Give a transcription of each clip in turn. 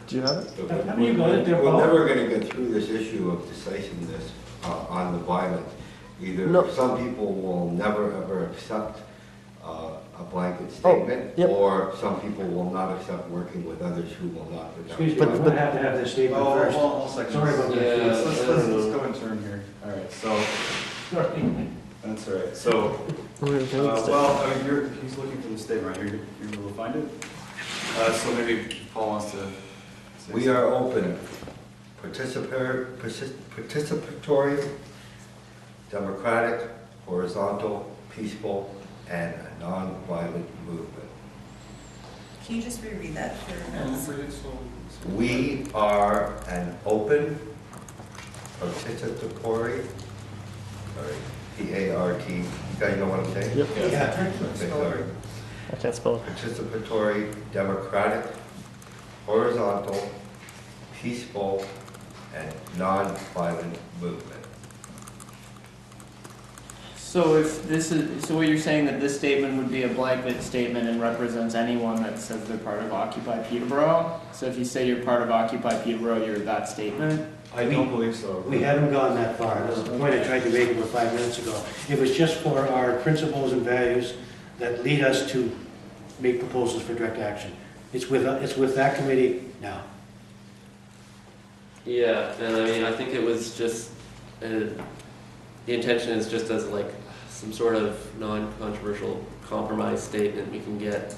Do you have it? We're never going to get through this issue of decisiveness on the violent. Either some people will never ever accept a blanket statement, or some people will not accept working with others who will not. Excuse me, we're going to have this statement first. Sorry about that. Yeah, let's go in turn here. All right, so that's all right. So, well, I mean, he's looking for the statement, right? You're able to find it. So maybe Paul wants to. We are open, participatory, democratic, horizontal, peaceful, and a non-violent movement. Can you just reread that for us? We are an open, participatory, P-A-R-T, you guys know what I'm saying? Yep. Yeah. Okay, sorry. I can't spell it. Participatory, democratic, horizontal, peaceful, and non-violent movement. So so what you're saying that this statement would be a blanket statement and represents anyone that says they're part of Occupy Peterborough? So if you say you're part of Occupy Peterborough, you're that statement? I don't believe so. We haven't gone that far. That's the point I tried to make about 5 minutes ago. It was just for our principles and values that lead us to make proposals for direct action. It's with that committee now. Yeah, and I mean, I think it was just, the intention is just as like some sort of non-controversial compromise statement we can get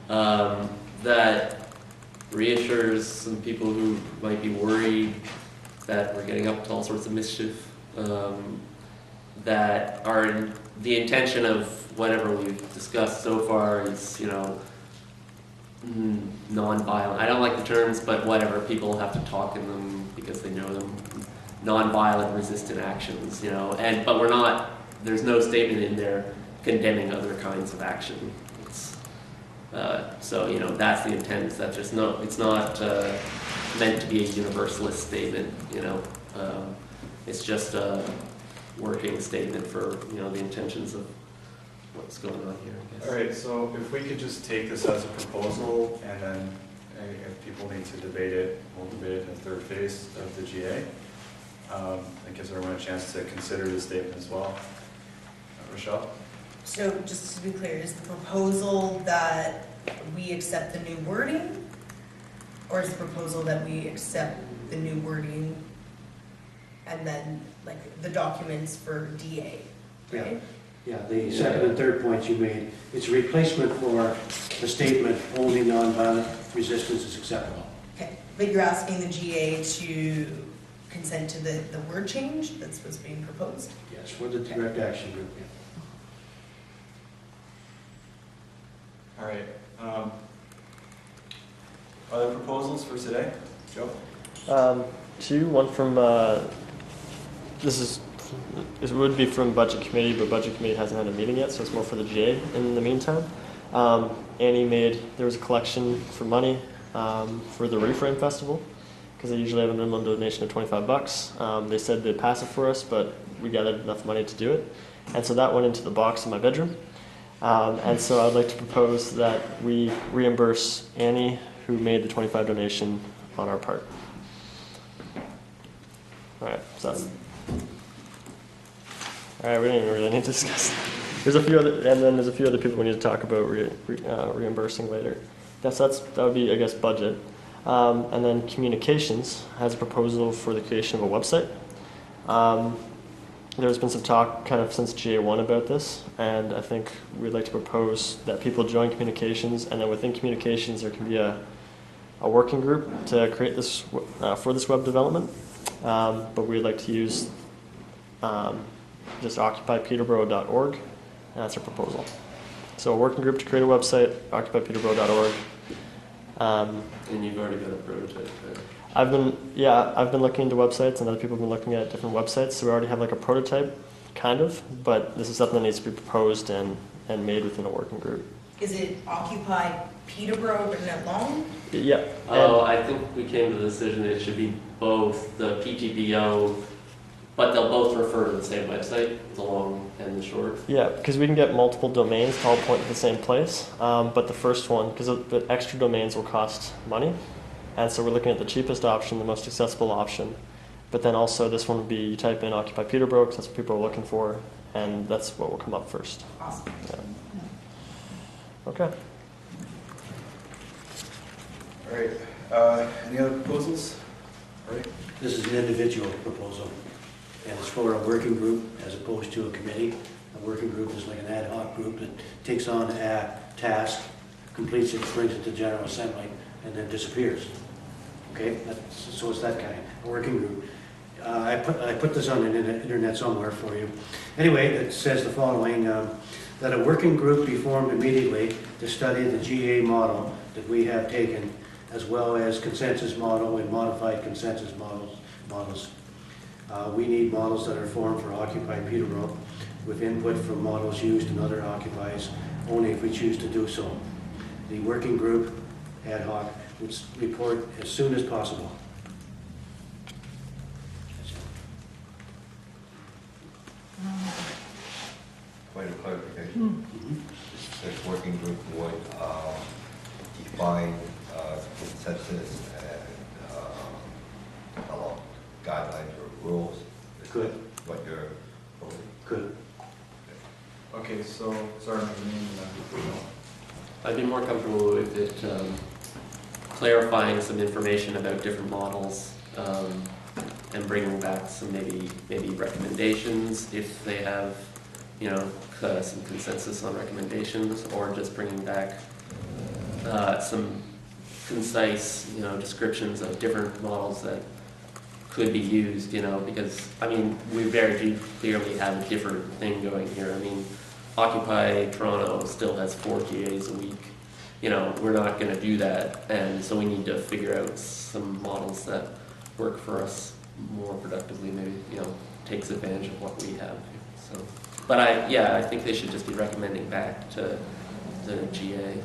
that reassures some people who might be worried that we're getting up to all sorts of mischief, that are the intention of whatever we've discussed so far is, you know, non-violent. I don't like the terms, but whatever, people have to talk in them because they know them. Non-violent resistant actions, you know, but we're not, there's no statement in there condemning other kinds of action. So, you know, that's the intent. Is that just no, it's not meant to be a universalist statement, you know. It's just a working statement for, you know, the intentions of what's going on here, I guess. All right, so if we could just take this as a proposal, and then if people need to debate it, we'll debate it in the third phase of the GA. It gives everyone a chance to consider the statement as well. Rochelle? So just to be clear, is the proposal that we accept the new wording, or is the proposal that we accept the new wording and then like the documents for DA, right? Yeah, the second and third points you made, it's a replacement for the statement, only nonviolent resistance is acceptable. Okay, but you're asking the GA to consent to the word change that's what's being proposed? Yes, for the direct action group, yeah. All right. Other proposals for today? Joe? One from, it would be from Budget Committee, but Budget Committee hasn't had a meeting yet, so it's more for the GA in the meantime. Annie there was a collection for money for the Reframe Festival, because they usually have a minimum donation of $25. They said they'd pass it for us, but we gathered enough money to do it. And so that went into the box in my bedroom. And so I'd like to propose that we reimburse Annie, who made the $25 donation on our part. All right, so all right, we don't even really need to discuss that. There's a few other people we need to talk about reimbursing later. That would be, I guess, budget. And then communications has a proposal for the creation of a website. There's been some talk kind of since GA1 about this, and I think we'd like to propose that people join communications, and then within communications there can be a working group to create this for this web development. But we'd like to use just occupypeterborough.org, and that's our proposal. So a working group to create a website, occupypeterborough.org. And you've already got a prototype, right? I've been looking into websites, and other people have been looking at different websites, so we already have like a prototype, kind of, but this is something that needs to be proposed and made within a working group. Is it Occupy Peterborough written out long? Yeah. Oh, I think we came to the decision that it should be both the PTBO, but they'll both refer to the same website, the long and the short. Yeah, because we can get multiple domains to all point to the same place, but the first one, because the extra domains will cost money, And so we're looking at the cheapest option, the most accessible option. But then also this one would be, you type in Occupy Peterborough, because that's what people are looking for, and that's what will come up first. Awesome. Yeah. Okay. All right, any other proposals? All right, This is an individual proposal, and it's for a working group as opposed to a committee. A working group is like an ad hoc group that takes on a task, completes it, brings it to General Assembly, and then disappears. Okay, so it's that kind, a working group. I put this on the internet somewhere for you. Anyway, it says the following, that a working group be formed immediately to study the GA model that we have taken, as well as consensus model and modified consensus models. We need models that are formed for Occupy Peterborough with input from models used in other occupies, only if we choose to do so. The working group, ad hoc, would report as soon as possible. Point of clarification. This working group would define consensus and develop guidelines or rules. Good. What you're proposing. Good. okay, so, sorry, my name, I'd be more comfortable with it clarifying some information about different models and bringing back some maybe recommendations if they have, you know, some consensus on recommendations, or just bringing back some concise, you know, descriptions of different models that could be used, you know, because, I mean, we very clearly have a different thing going here. I mean, Occupy Toronto still has 4 GAs a week. You know, we're not going to do that, and so we need to figure out some models that work for us more productively, maybe, you know, takes advantage of what we have. So, but I think they should just be recommending back to the GA.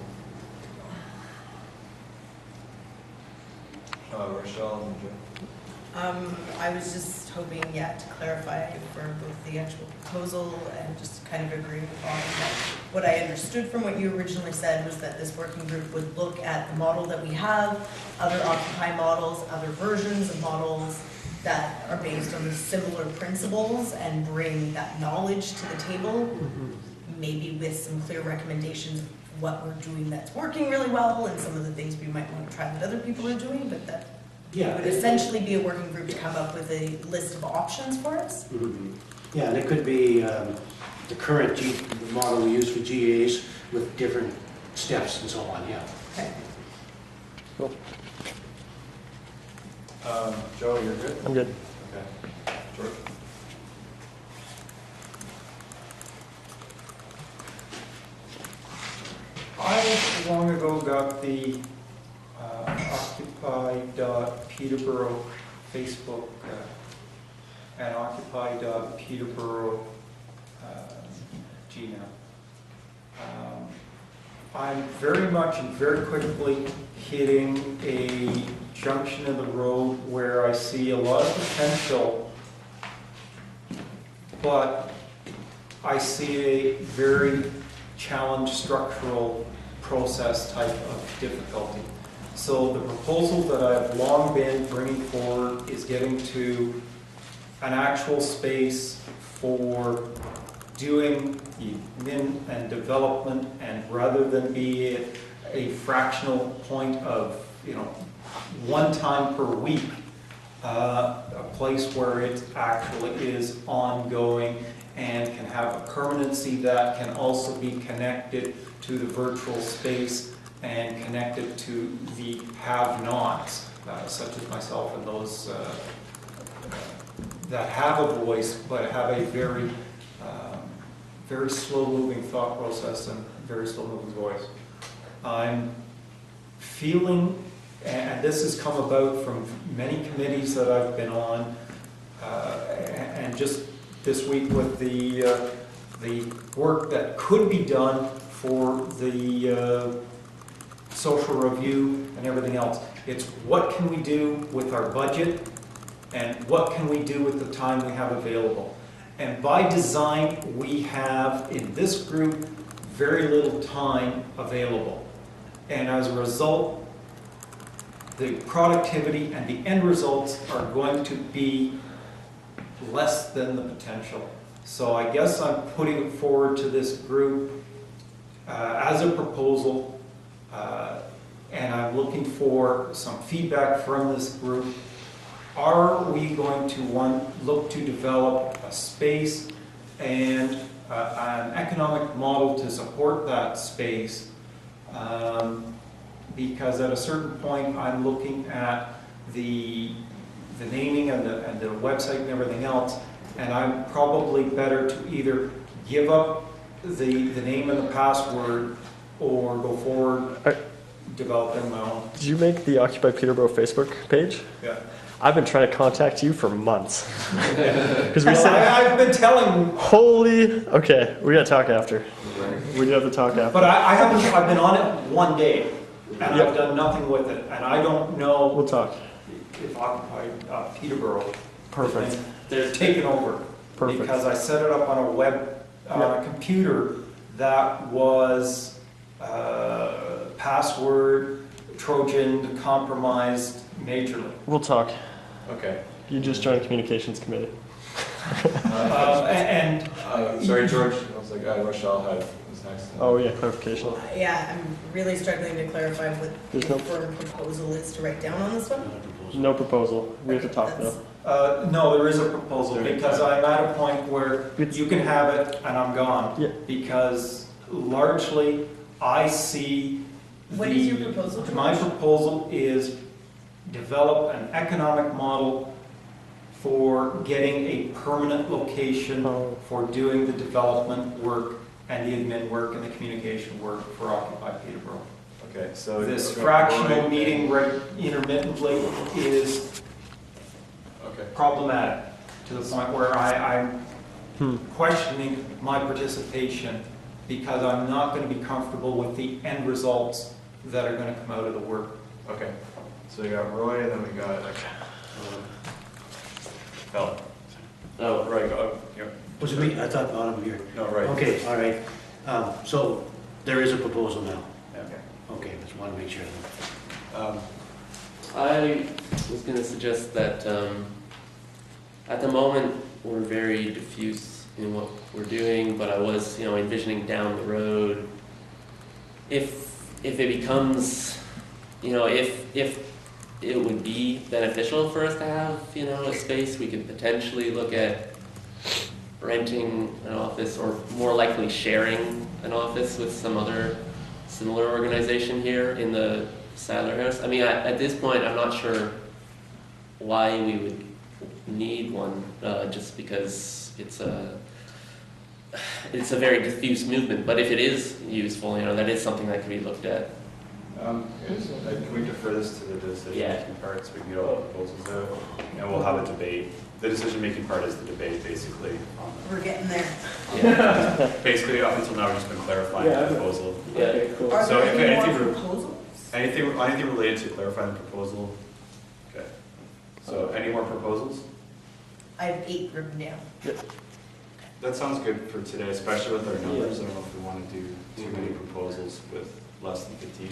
Rochelle and Joe. I was just hoping, to clarify for both the actual proposal and just kind of agree with Bonnie that what I understood from what you originally said was that this working group would look at the model that we have, other Occupy models, other versions of models that are based on the similar principles, and bring that knowledge to the table, maybe with some clear recommendations of what we're doing that's working really well and some of the things we might want to try that other people are doing, but that it would essentially be a working group to come up with a list of options for us. Yeah, and it could be the current model we use for GAs with different steps and so on, Okay. Cool. Joe, you're good? I'm good. Okay. George? I long ago got the Occupy.Peterborough Facebook and Occupy.Peterborough Gmail. I'm very much and very quickly hitting a junction of the road where I see a lot of potential, but I see a very challenged structural process type of difficulty. So the proposal that I've long been bringing forward is getting to an actual space for doing admin and development, and rather than be a fractional point of, you know, one time per week, a place where it actually is ongoing and can have a permanency that can also be connected to the virtual space and connected to the have-nots, such as myself and those that have a voice but have a very slow-moving thought process and very slow-moving voice. I'm feeling, and this has come about from many committees that I've been on, and just this week with the work that could be done for the social review and everything else. It's what can we do with our budget, and what can we do with the time we have available. And by design, we have, in this group, very little time available. And as a result, the productivity and the end results are going to be less than the potential. So I guess I'm putting it forward to this group as a proposal, and I'm looking for some feedback from this group. Are we going to, look to develop a space and an economic model to support that space? Because at a certain point, I'm looking at the naming and the website and everything else, and I'm probably better to either give up the name and the password or go forward developing my own. Did you make the Occupy Peterborough Facebook page? Yeah. I've been trying to contact you for months. Because we Well, said, I've been telling, holy, okay, we gotta talk after. We do have to talk after. but I haven't, I've been on it one day, and Yep. I've done nothing with it, and I don't know We'll talk. if Occupy Peterborough Perfect. they're taken over. Perfect. Because I set it up on a web, on a computer that was password Trojan compromised majorly. We'll talk. Okay. You just joined communications committee. And Sorry, George, I was like, Rochelle was next. Oh yeah, clarification. Yeah, I'm really struggling to clarify what There's the no- firm proposal is to write down on this one. No proposal. We have to talk That's- though. no, there is a proposal, because I'm at a point where It's- you can have it and I'm gone. Yeah. Because largely, I see What is your proposal, My George? proposal is develop an economic model for getting a permanent location Oh. for doing the development work and the admin work and the communication work for Occupy Peterborough. Okay, so. This we've got fractional Roy meeting intermittently is Okay. problematic to the point where I'm Hmm. questioning my participation because I'm not going to be comfortable with the end results that are going to come out of the work. Okay, so we got Roy, and then we got Phil. Oh, Roy, go. Yeah. Was it me? I thought bottom here. No, Roy. Okay, all right. So there is a proposal now. Yeah. Okay, just want to make sure. I was going to suggest that at the moment we're very diffuse in what we're doing, but I was, envisioning down the road if it becomes, if it would be beneficial for us to have, a space, we could potentially look at renting an office or more likely sharing an office with some other similar organization here in the Sadleir House. I mean, at this point, I'm not sure why we would need one, just because it's a very diffuse movement. But if it is useful, that is something that can be looked at. Can we defer this to the decision-making part, so we can get all the proposals out, and we'll have a debate. The decision-making part is the debate, basically. We're getting there. Yeah. Basically, up until now, we've just been clarifying the proposal. Yeah. Cool. Are So there if any anything more re- proposals? Anything related to clarifying the proposal? Okay. So, any more proposals? I have 8 written down. That sounds good for today, especially with our numbers. I don't know if we want to do too many proposals with less than 15.